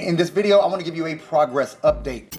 In this video, I want to give you a progress update.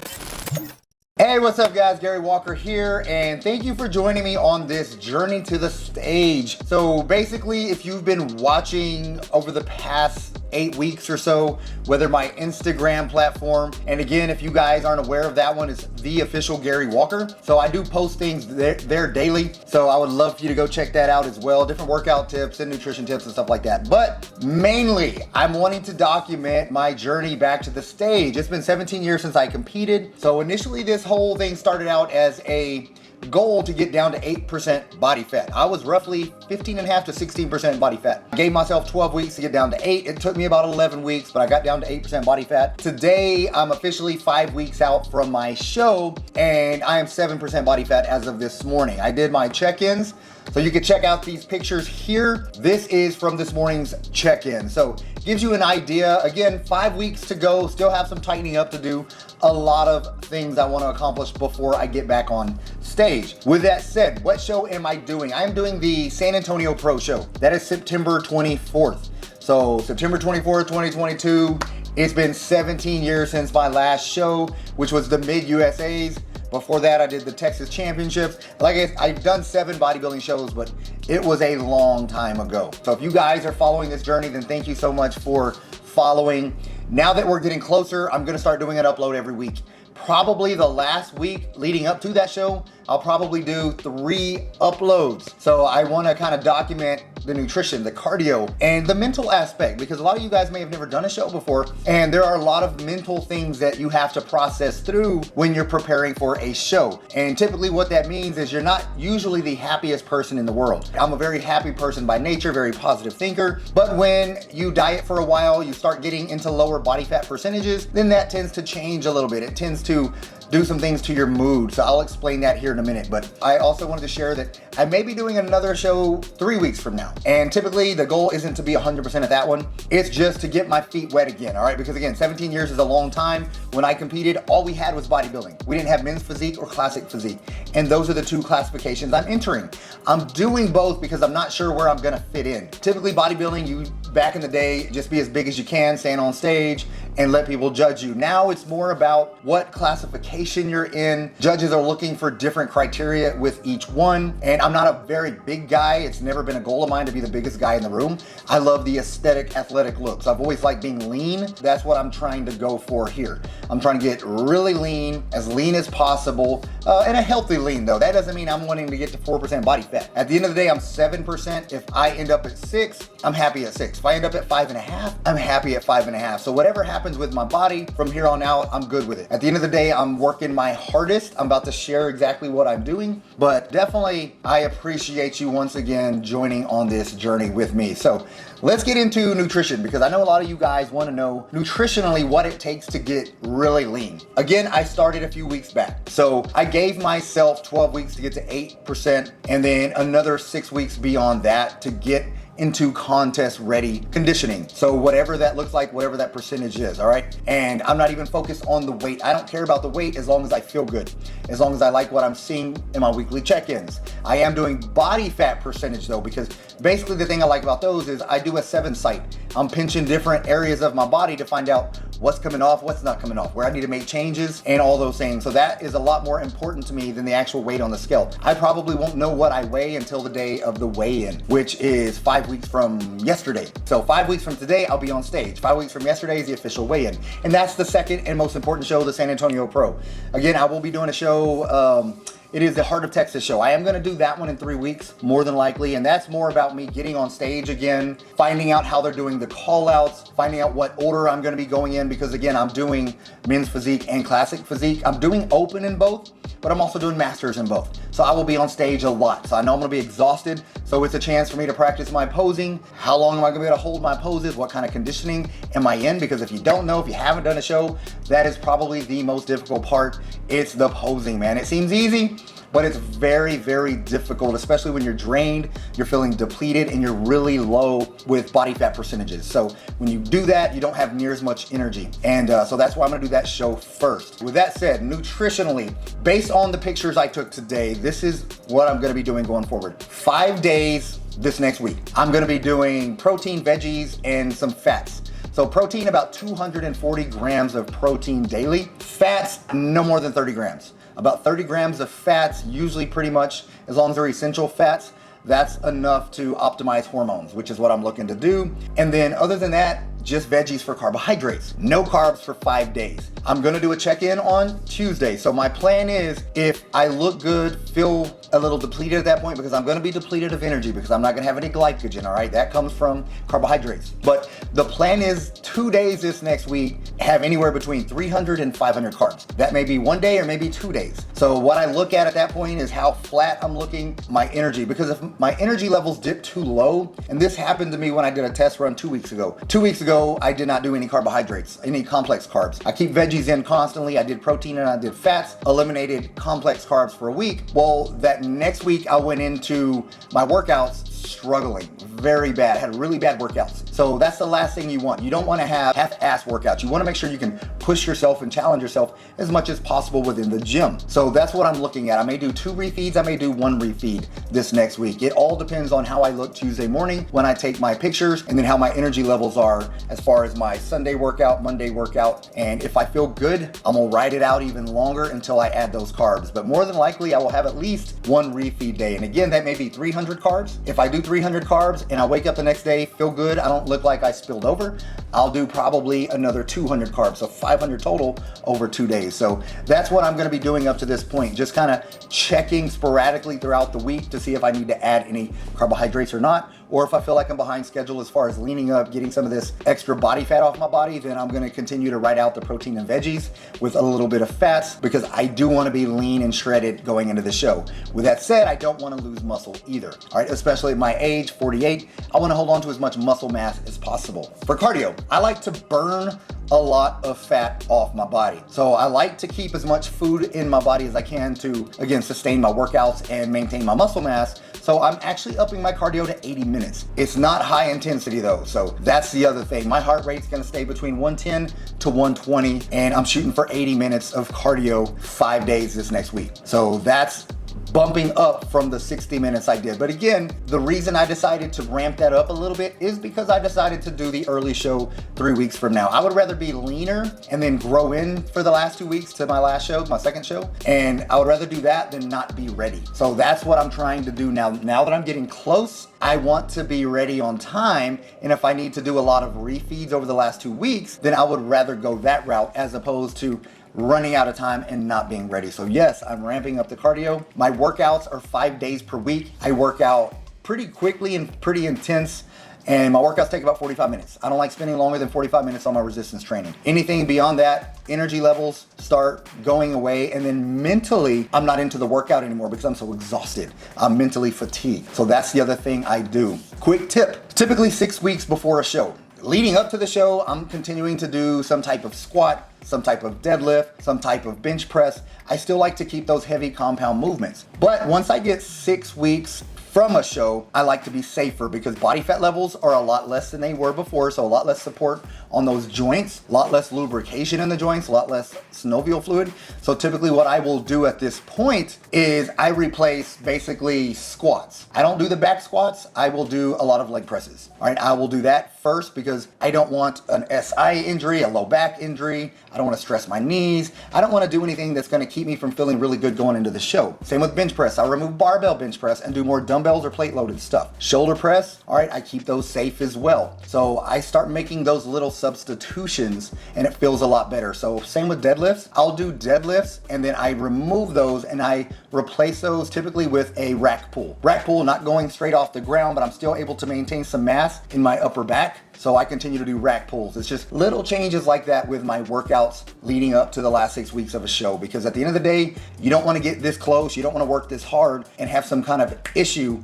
Hey, what's up guys? Gary Walker here, and thank you for joining me on this journey to the stage. So basically, if you've been watching over the past 8 weeks or so, whether my Instagram platform, and again, if you guys aren't aware of that one, it's the official Gary Walker. So I do post things there daily. So I would love for you to go check that out as well. Different workout tips and nutrition tips and stuff like that. But mainly, I'm wanting to document my journey back to the stage. It's been 17 years since I competed. So initially, this whole thing started out as a goal to get down to 8% body fat. I was roughly 15.5 to 16% body fat. I gave myself 12 weeks to get down to 8. It took me about 11 weeks, but I got down to 8% body fat. Today, I'm officially 5 weeks out from my show, and I am 7% body fat as of this morning. I did my check-ins, so you can check out these pictures here. This is from this morning's check-in. So gives you an idea. Again, 5 weeks to go, still have some tightening up to do. A lot of things I want to accomplish before I get back on stage. With that said, what show am I doing? I'm doing the San Antonio Pro Show. That is September 24th. So September 24th, 2022. It's been 17 years since my last show, which was the Mid-USAs. Before that, I did the Texas Championships. Like I've done 7 bodybuilding shows, but it was a long time ago. So if you guys are following this journey, then thank you so much for following. Now that we're getting closer, I'm gonna start doing an upload every week. Probably the last week leading up to that show, I'll probably do 3 uploads. So I wanna kind of document the nutrition, the cardio, and the mental aspect, because a lot of you guys may have never done a show before, and there are a lot of mental things that you have to process through when you're preparing for a show. And typically what that means is you're not usually the happiest person in the world. I'm a very happy person by nature, very positive thinker, but when you diet for a while, you start getting into lower body fat percentages, then that tends to change a little bit. It tends to do some things to your mood. So I'll explain that here in a minute. But I also wanted to share that I may be doing another show 3 weeks from now. And typically the goal isn't to be 100% at that one. It's just to get my feet wet again, all right? Because again, 17 years is a long time. When I competed, all we had was bodybuilding. We didn't have men's physique or classic physique. And those are the 2 classifications I'm entering. I'm doing both because I'm not sure where I'm gonna fit in. Typically bodybuilding, you back in the day, just be as big as you can, stand on stage, and let people judge you. Now it's more about what classification you're in. Judges are looking for different criteria with each one. And I'm not a very big guy. It's never been a goal of mine to be the biggest guy in the room. I love the aesthetic, athletic looks. I've always liked being lean. That's what I'm trying to go for here. I'm trying to get really lean as possible, and a healthy lean though. That doesn't mean I'm wanting to get to 4% body fat. At the end of the day, I'm 7%. If I end up at 6, I'm happy at 6. If I end up at 5.5, I'm happy at 5.5. So whatever happens with my body from here on out, I'm good with it. At the end of the day, I'm working my hardest. I'm about to share exactly what I'm doing, but definitely I appreciate you once again joining on this journey with me. So let's get into nutrition, because I know a lot of you guys want to know nutritionally what it takes to get really lean. Again, I started a few weeks back. So I gave myself 12 weeks to get to 8%, and then another 6 weeks beyond that to get into contest ready conditioning. So whatever that looks like, whatever that percentage is, all right? And I'm not even focused on the weight. I don't care about the weight as long as I feel good, as long as I like what I'm seeing in my weekly check-ins. I am doing body fat percentage though, because basically the thing I like about those is I do a 7 site. I'm pinching different areas of my body to find out what's coming off, what's not coming off, where I need to make changes, and all those things. So that is a lot more important to me than the actual weight on the scale. I probably won't know what I weigh until the day of the weigh-in, which is 5 weeks from yesterday. So 5 weeks from today, I'll be on stage. 5 weeks from yesterday is the official weigh-in. And that's the second and most important show, the San Antonio Pro. Again, I will be doing a show, it is the Heart of Texas show. I am gonna do that one in 3 weeks, more than likely, and that's more about me getting on stage again, finding out how they're doing the call outs, finding out what order I'm gonna be going in, because again, I'm doing men's physique and classic physique. I'm doing open in both, but I'm also doing masters in both. So I will be on stage a lot. So I know I'm gonna be exhausted, so it's a chance for me to practice my posing. How long am I gonna be able to hold my poses? What kind of conditioning am I in? Because if you don't know, if you haven't done a show, that is probably the most difficult part. It's the posing, man. It seems easy, but it's very, very difficult, especially when you're drained, you're feeling depleted, and you're really low with body fat percentages. So when you do that, you don't have near as much energy. And so that's why I'm gonna do that show first. With that said, nutritionally, based on the pictures I took today, this is what I'm gonna be doing going forward. 5 days this next week. I'm gonna be doing protein, veggies, and some fats. So protein, about 240 grams of protein daily. Fats, no more than 30 grams. About 30 grams of fats, usually pretty much, as long as they're essential fats, that's enough to optimize hormones, which is what I'm looking to do. And then other than that, just veggies for carbohydrates. No carbs for 5 days. I'm gonna do a check-in on Tuesday. So my plan is, if I look good, feel a little depleted at that point, because I'm gonna be depleted of energy because I'm not gonna have any glycogen, all right? That comes from carbohydrates. But the plan is 2 days this next week, have anywhere between 300 and 500 carbs. That may be 1 day or maybe 2 days. So what I look at that point is how flat I'm looking, my energy, because if my energy levels dip too low, and this happened to me when I did a test run 2 weeks ago. 2 weeks ago, I did not do any carbohydrates, any complex carbs. I keep veggies in constantly. I did protein and I did fats, eliminated complex carbs for a week. Well, that next week I went into my workouts struggling very bad, had really bad workouts. So that's the last thing you want. You don't want to have half-ass workouts. You want to make sure you can push yourself and challenge yourself as much as possible within the gym. So that's what I'm looking at. I may do 2 refeeds, I may do 1 refeed this next week. It all depends on how I look Tuesday morning when I take my pictures, and then how my energy levels are as far as my Sunday workout, Monday workout. And if I feel good, I'm gonna ride it out even longer until I add those carbs. But more than likely, I will have at least 1 refeed day. And again, that may be 300 carbs. If I do 300 carbs and I wake up the next day, feel good, I don't look like I spilled over, I'll do probably another 200 carbs, so 500 total over 2 days. So that's what I'm gonna be doing up to this point, just kind of checking sporadically throughout the week to see if I need to add any carbohydrates or not, or if I feel like I'm behind schedule as far as leaning up, getting some of this extra body fat off my body, then I'm gonna continue to ride out the protein and veggies with a little bit of fats, because I do wanna be lean and shredded going into the show. With that said, I don't wanna lose muscle either, all right? Especially at my age, 48, I wanna hold on to as much muscle mass as possible. For cardio, I like to burn a lot of fat off my body. So I like to keep as much food in my body as I can to, again, sustain my workouts and maintain my muscle mass. So I'm actually upping my cardio to 80 minutes. It's not high intensity though, so that's the other thing. My heart rate's gonna stay between 110 to 120, and I'm shooting for 80 minutes of cardio 5 days this next week. So that's bumping up from the 60 minutes I did. But again, the reason I decided to ramp that up a little bit is because I decided to do the early show 3 weeks from now. I would rather be leaner and then grow in for the last 2 weeks to my last show, my second show. And I would rather do that than not be ready. So that's what I'm trying to do now. Now that I'm getting close, I want to be ready on time. And if I need to do a lot of refeeds over the last 2 weeks, then I would rather go that route as opposed to running out of time and not being ready. So yes, I'm ramping up the cardio. My workouts are 5 days per week. I work out pretty quickly and pretty intense, and my workouts take about 45 minutes. I don't like spending longer than 45 minutes on my resistance training. Anything beyond that, energy levels start going away, and then mentally, I'm not into the workout anymore because I'm so exhausted. I'm mentally fatigued. So that's the other thing I do. Quick tip, typically 6 weeks before a show. Leading up to the show, I'm continuing to do some type of squat, some type of deadlift, some type of bench press. I still like to keep those heavy compound movements. But once I get 6 weeks from a show, I like to be safer because body fat levels are a lot less than they were before, so a lot less support on those joints, a lot less lubrication in the joints, a lot less synovial fluid. So typically what I will do at this point is I replace basically squats. I don't do the back squats, I will do a lot of leg presses. All right, I will do that first because I don't want an SI injury, a low back injury. I don't want to stress my knees. I don't want to do anything that's going to keep me from feeling really good going into the show. Same with bench press. I'll remove barbell bench press and do more dumbbells or plate loaded stuff. Shoulder press, all right, I keep those safe as well. So I start making those little substitutions and it feels a lot better. So same with deadlifts. I'll do deadlifts and then I remove those and I replace those typically with a rack pull. Rack pull, not going straight off the ground, but I'm still able to maintain some mass in my upper back. So I continue to do rack pulls. It's just little changes like that with my workouts leading up to the last 6 weeks of a show, because at the end of the day, you don't want to get this close, you don't want to work this hard and have some kind of issue,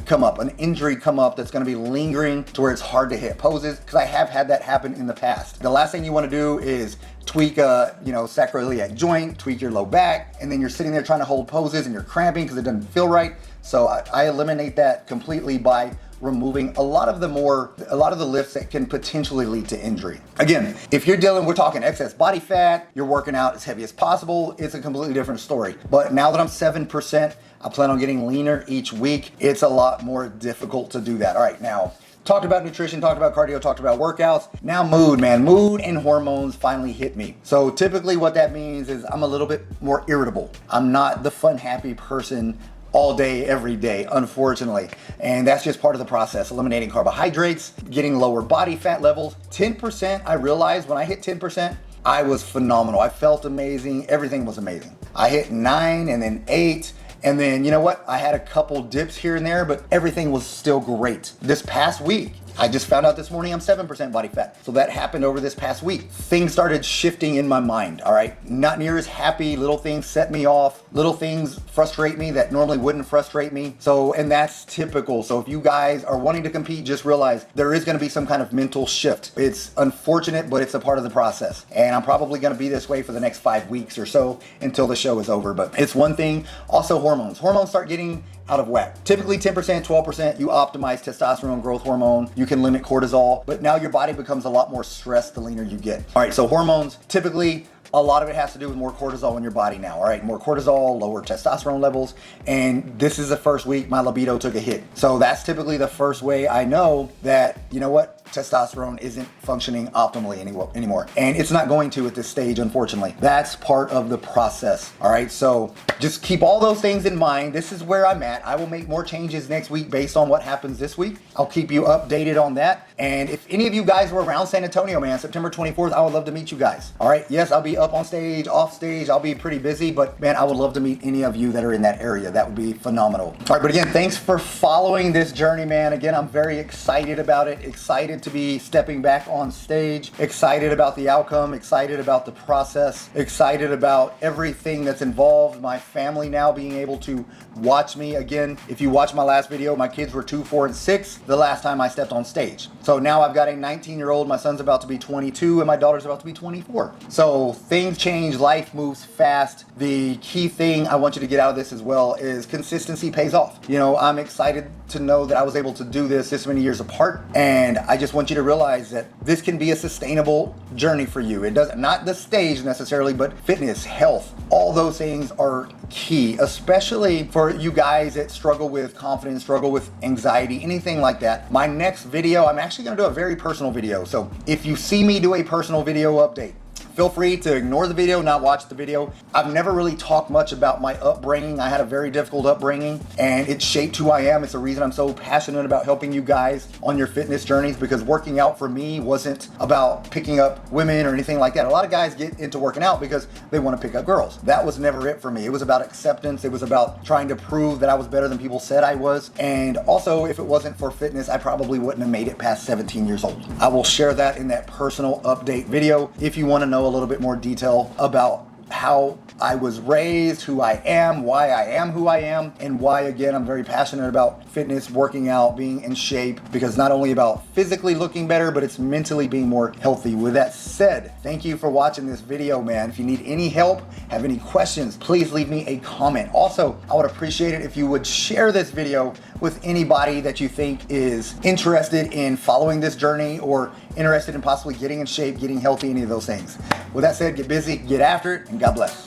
come up, an injury come up that's going to be lingering to where it's hard to hit poses, because I have had that happen in the past. The last thing you want to do is tweak a, sacroiliac joint, tweak your low back, and then you're sitting there trying to hold poses and you're cramping because it doesn't feel right. So I eliminate that completely by removing a lot of the lifts that can potentially lead to injury. Again, if we're talking excess body fat, you're working out as heavy as possible, it's a completely different story. But now that I'm 7%, I plan on getting leaner each week. It's a lot more difficult to do that. All right, now, Talked about nutrition, talked about cardio, talked about workouts. Now mood, man. Mood and hormones finally hit me. So typically what that means is I'm a little bit more irritable. I'm not the fun, happy person all day, every day, unfortunately. And that's just part of the process. Eliminating carbohydrates, getting lower body fat levels. 10%, I realized when I hit 10%, I was phenomenal. I felt amazing. Everything was amazing. I hit 9 and then 8. And then, you know what? I had a couple dips here and there, but everything was still great. This past week, I just found out this morning I'm 7% body fat. So that happened over this past week. Things started shifting in my mind, all right? Not near as happy. Little things set me off. Little things frustrate me that normally wouldn't frustrate me. So, and that's typical. So if you guys are wanting to compete, just realize there is gonna be some kind of mental shift. It's unfortunate, but it's a part of the process. And I'm probably gonna be this way for the next 5 weeks or so until the show is over. But it's one thing. Also hormones. Hormones start getting out of whack. Typically 10%, 12%, you optimize testosterone, growth hormone, you can limit cortisol, but now your body becomes a lot more stressed the leaner you get. All right, so hormones, typically a lot of it has to do with more cortisol in your body now, all right? More cortisol, lower testosterone levels, and this is the first week my libido took a hit. So that's typically the first way I know that, you know what? Testosterone isn't functioning optimally anymore. And it's not going to at this stage, unfortunately. That's part of the process, all right? So just keep all those things in mind. This is where I'm at. I will make more changes next week based on what happens this week. I'll keep you updated on that. And if any of you guys were around San Antonio, man, September 24th, I would love to meet you guys, all right? Yes, I'll be up on stage, off stage. I'll be pretty busy, but man, I would love to meet any of you that are in that area. That would be phenomenal. All right, but again, thanks for following this journey, man. Again, I'm very excited about it, excited to be stepping back on stage, excited about the outcome, excited about the process, excited about everything that's involved, my family now being able to watch me. Again, if you watch my last video, my kids were 2, 4, and 6 the last time I stepped on stage. So now I've got a 19-year-old, my son's about to be 22, and my daughter's about to be 24. So things change, life moves fast. The key thing I want you to get out of this as well is consistency pays off. You know, I'm excited to know that I was able to do this many years apart, and I just want you to realize that this can be a sustainable journey for you. It doesn't, not the stage necessarily, but fitness, health, all those things are key, especially for you guys that struggle with confidence, struggle with anxiety, anything like that. My next video, I'm actually gonna do a very personal video. So if you see me do a personal video update, feel free to ignore the video, not watch the video. I've never really talked much about my upbringing. I had a very difficult upbringing and it shaped who I am. It's the reason I'm so passionate about helping you guys on your fitness journeys, because working out for me wasn't about picking up women or anything like that. A lot of guys get into working out because they want to pick up girls. That was never it for me. It was about acceptance. It was about trying to prove that I was better than people said I was. And also, if it wasn't for fitness, I probably wouldn't have made it past 17 years old. I will share that in that personal update video if you want to know a little bit more detail about how I was raised, who I am, why I am who I am, and why, again, I'm very passionate about fitness, working out, being in shape, because not only about physically looking better, but it's mentally being more healthy. With that said, thank you for watching this video, man. If you need any help, have any questions, please leave me a comment. Also, I would appreciate it if you would share this video with anybody that you think is interested in following this journey or interested in possibly getting in shape, getting healthy, any of those things. With that said, get busy, get after it, and God bless.